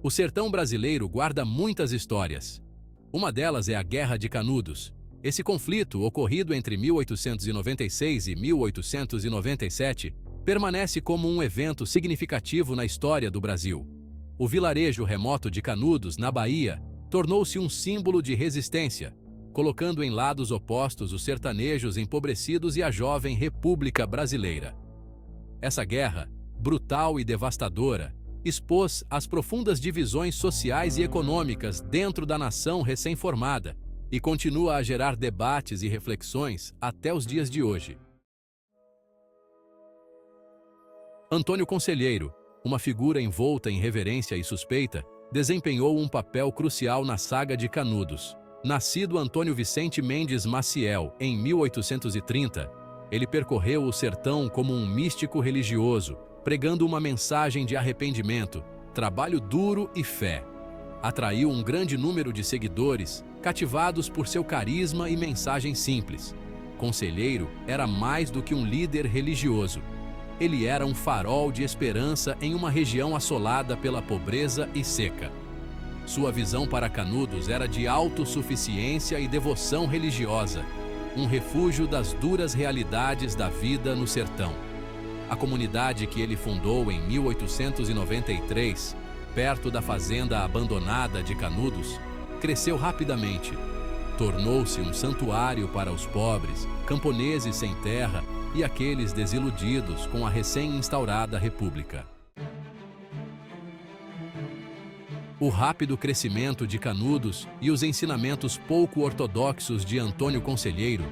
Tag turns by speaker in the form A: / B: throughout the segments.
A: O sertão brasileiro guarda muitas histórias. Uma delas é a Guerra de Canudos. Esse conflito, ocorrido entre 1896 e 1897, permanece como um evento significativo na história do Brasil. O vilarejo remoto de Canudos, na Bahia, tornou-se um símbolo de resistência, colocando em lados opostos os sertanejos empobrecidos e a jovem República Brasileira. Essa guerra, brutal e devastadora, expôs as profundas divisões sociais e econômicas dentro da nação recém-formada e continua a gerar debates e reflexões até os dias de hoje. Antônio Conselheiro, uma figura envolta em reverência e suspeita, desempenhou um papel crucial na saga de Canudos. Nascido Antônio Vicente Mendes Maciel, em 1830, ele percorreu o sertão como um místico religioso, pregando uma mensagem de arrependimento, trabalho duro e fé. Atraiu um grande número de seguidores, cativados por seu carisma e mensagem simples. Conselheiro era mais do que um líder religioso. Ele era um farol de esperança em uma região assolada pela pobreza e seca. Sua visão para Canudos era de autossuficiência e devoção religiosa, um refúgio das duras realidades da vida no sertão. A comunidade que ele fundou em 1893, perto da fazenda abandonada de Canudos, cresceu rapidamente. Tornou-se um santuário para os pobres, camponeses sem terra e aqueles desiludidos com a recém-instaurada República. O rápido crescimento de Canudos e os ensinamentos pouco ortodoxos de Antônio Conselheiro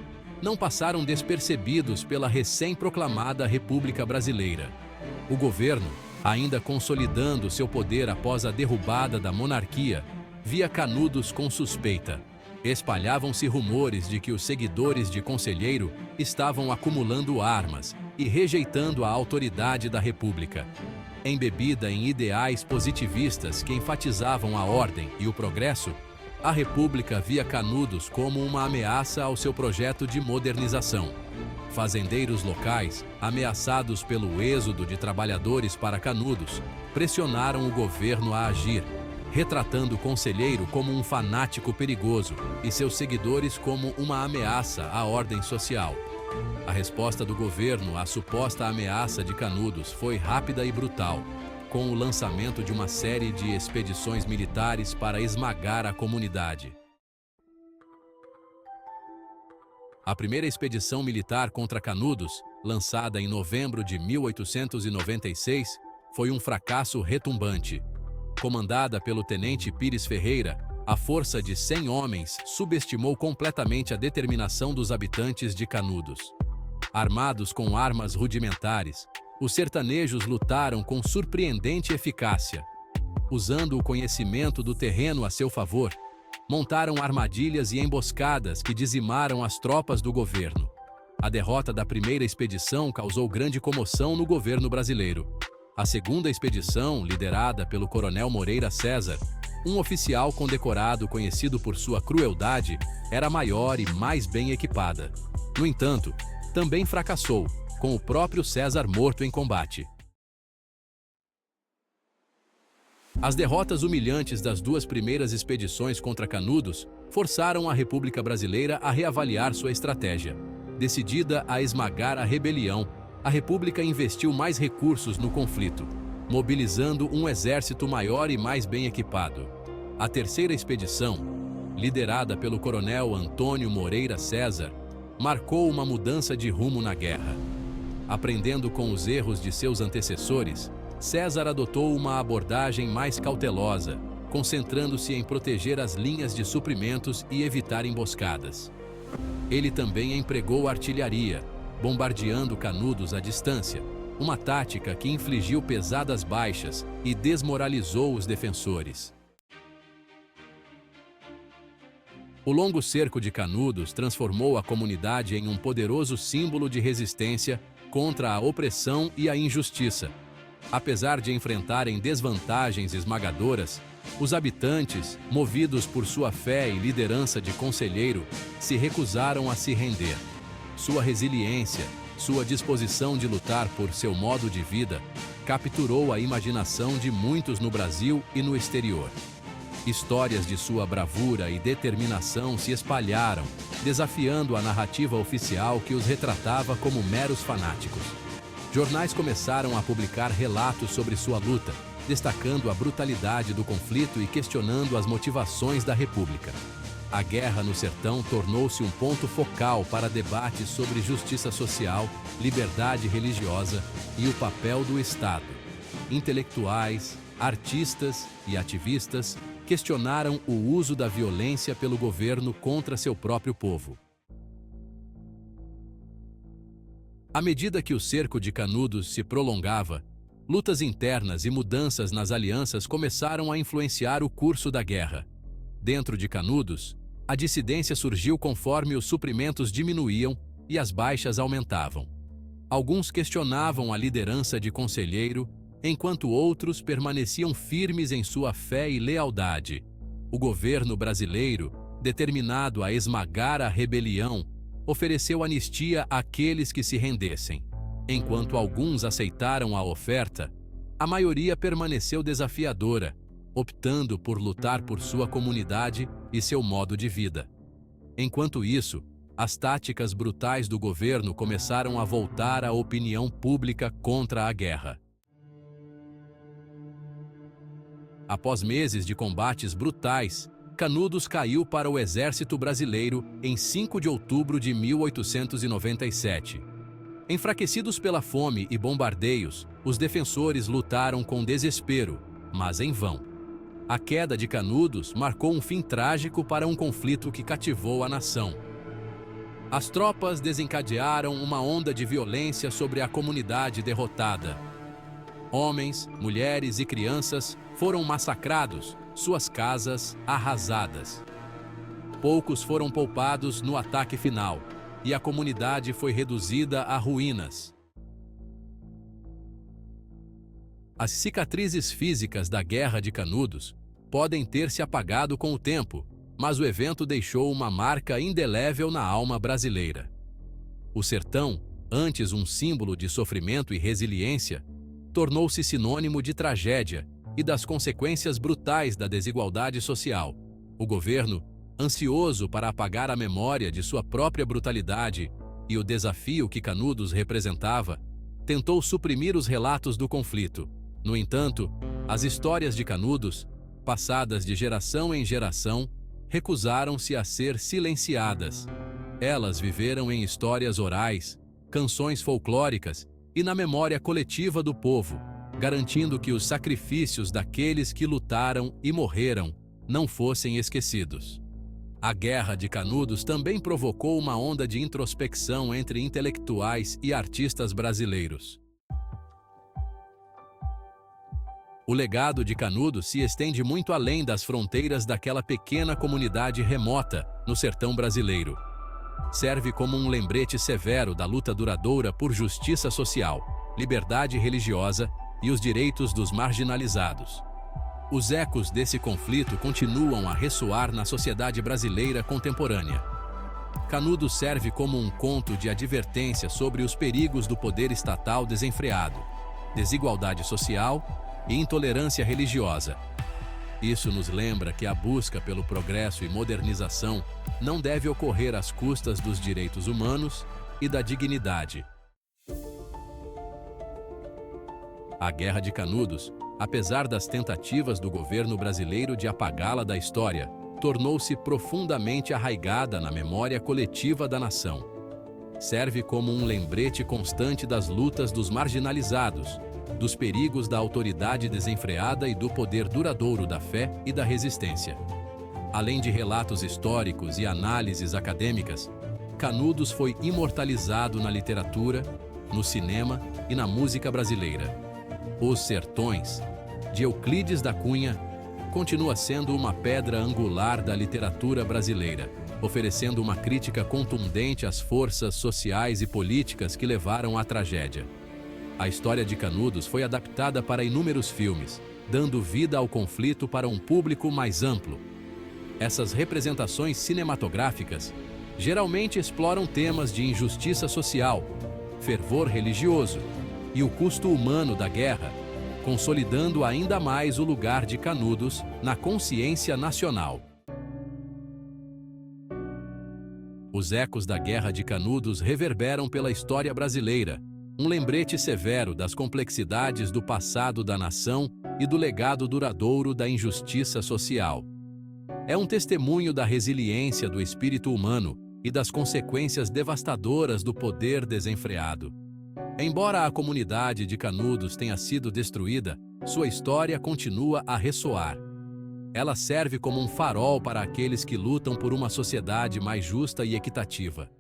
A: não passaram despercebidos pela recém-proclamada República Brasileira. O governo, ainda consolidando seu poder após a derrubada da monarquia, via Canudos com suspeita. Espalhavam-se rumores de que os seguidores de Conselheiro estavam acumulando armas e rejeitando a autoridade da República. Embebida em ideais positivistas que enfatizavam a ordem e o progresso, a República via Canudos como uma ameaça ao seu projeto de modernização. Fazendeiros locais, ameaçados pelo êxodo de trabalhadores para Canudos, pressionaram o governo a agir, retratando Conselheiro como um fanático perigoso e seus seguidores como uma ameaça à ordem social. A resposta do governo à suposta ameaça de Canudos foi rápida e brutal, com o lançamento de uma série de expedições militares para esmagar a comunidade. A primeira expedição militar contra Canudos, lançada em novembro de 1896, foi um fracasso retumbante. Comandada pelo tenente Pires Ferreira, a força de 100 homens subestimou completamente a determinação dos habitantes de Canudos. Armados com armas rudimentares, os sertanejos lutaram com surpreendente eficácia. Usando o conhecimento do terreno a seu favor, montaram armadilhas e emboscadas que dizimaram as tropas do governo. A derrota da primeira expedição causou grande comoção no governo brasileiro. A segunda expedição, liderada pelo coronel Moreira César, um oficial condecorado conhecido por sua crueldade, era maior e mais bem equipada. No entanto, também fracassou, com o próprio César morto em combate. As derrotas humilhantes das duas primeiras expedições contra Canudos forçaram a República Brasileira a reavaliar sua estratégia. Decidida a esmagar a rebelião, a República investiu mais recursos no conflito, mobilizando um exército maior e mais bem equipado. A terceira expedição, liderada pelo coronel Antônio Moreira César, marcou uma mudança de rumo na guerra. Aprendendo com os erros de seus antecessores, César adotou uma abordagem mais cautelosa, concentrando-se em proteger as linhas de suprimentos e evitar emboscadas. Ele também empregou artilharia, bombardeando Canudos à distância, uma tática que infligiu pesadas baixas e desmoralizou os defensores. O longo cerco de Canudos transformou a comunidade em um poderoso símbolo de resistência contra a opressão e a injustiça. Apesar de enfrentarem desvantagens esmagadoras, os habitantes, movidos por sua fé e liderança de Conselheiro, se recusaram a se render. Sua resiliência, sua disposição de lutar por seu modo de vida, capturou a imaginação de muitos no Brasil e no exterior. Histórias de sua bravura e determinação se espalharam, desafiando a narrativa oficial que os retratava como meros fanáticos. Jornais começaram a publicar relatos sobre sua luta, destacando a brutalidade do conflito e questionando as motivações da República. A Guerra no Sertão tornou-se um ponto focal para debates sobre justiça social, liberdade religiosa e o papel do Estado. Intelectuais, artistas e ativistas questionaram o uso da violência pelo governo contra seu próprio povo. À medida que o cerco de Canudos se prolongava, lutas internas e mudanças nas alianças começaram a influenciar o curso da guerra. Dentro de Canudos, a dissidência surgiu conforme os suprimentos diminuíam e as baixas aumentavam. Alguns questionavam a liderança de Conselheiro, enquanto outros permaneciam firmes em sua fé e lealdade. O governo brasileiro, determinado a esmagar a rebelião, ofereceu anistia àqueles que se rendessem. Enquanto alguns aceitaram a oferta, a maioria permaneceu desafiadora, optando por lutar por sua comunidade e seu modo de vida. Enquanto isso, as táticas brutais do governo começaram a voltar a opinião pública contra a guerra. Após meses de combates brutais, Canudos caiu para o exército brasileiro em 5 de outubro de 1897. Enfraquecidos pela fome e bombardeios, os defensores lutaram com desespero, mas em vão. A queda de Canudos marcou um fim trágico para um conflito que cativou a nação. As tropas desencadearam uma onda de violência sobre a comunidade derrotada. Homens, mulheres e crianças foram massacrados, suas casas arrasadas. Poucos foram poupados no ataque final, e a comunidade foi reduzida a ruínas. As cicatrizes físicas da Guerra de Canudos podem ter se apagado com o tempo, mas o evento deixou uma marca indelével na alma brasileira. O sertão, antes um símbolo de sofrimento e resiliência, tornou-se sinônimo de tragédia e das consequências brutais da desigualdade social. O governo, ansioso para apagar a memória de sua própria brutalidade e o desafio que Canudos representava, tentou suprimir os relatos do conflito. No entanto, as histórias de Canudos, passadas de geração em geração, recusaram-se a ser silenciadas. Elas viveram em histórias orais, canções folclóricas e na memória coletiva do povo, garantindo que os sacrifícios daqueles que lutaram e morreram não fossem esquecidos. A Guerra de Canudos também provocou uma onda de introspecção entre intelectuais e artistas brasileiros. O legado de Canudos se estende muito além das fronteiras daquela pequena comunidade remota no sertão brasileiro. Serve como um lembrete severo da luta duradoura por justiça social, liberdade religiosa e os direitos dos marginalizados. Os ecos desse conflito continuam a ressoar na sociedade brasileira contemporânea. Canudos serve como um conto de advertência sobre os perigos do poder estatal desenfreado, desigualdade social e intolerância religiosa. Isso nos lembra que a busca pelo progresso e modernização não deve ocorrer às custas dos direitos humanos e da dignidade. A Guerra de Canudos, apesar das tentativas do governo brasileiro de apagá-la da história, tornou-se profundamente arraigada na memória coletiva da nação. Serve como um lembrete constante das lutas dos marginalizados, dos perigos da autoridade desenfreada e do poder duradouro da fé e da resistência. Além de relatos históricos e análises acadêmicas, Canudos foi imortalizado na literatura, no cinema e na música brasileira. Os Sertões, de Euclides da Cunha, continua sendo uma pedra angular da literatura brasileira, oferecendo uma crítica contundente às forças sociais e políticas que levaram à tragédia. A história de Canudos foi adaptada para inúmeros filmes, dando vida ao conflito para um público mais amplo. Essas representações cinematográficas geralmente exploram temas de injustiça social, fervor religioso, e o custo humano da guerra, consolidando ainda mais o lugar de Canudos na consciência nacional. Os ecos da Guerra de Canudos reverberam pela história brasileira, um lembrete severo das complexidades do passado da nação e do legado duradouro da injustiça social. É um testemunho da resiliência do espírito humano e das consequências devastadoras do poder desenfreado. Embora a comunidade de Canudos tenha sido destruída, sua história continua a ressoar. Ela serve como um farol para aqueles que lutam por uma sociedade mais justa e equitativa.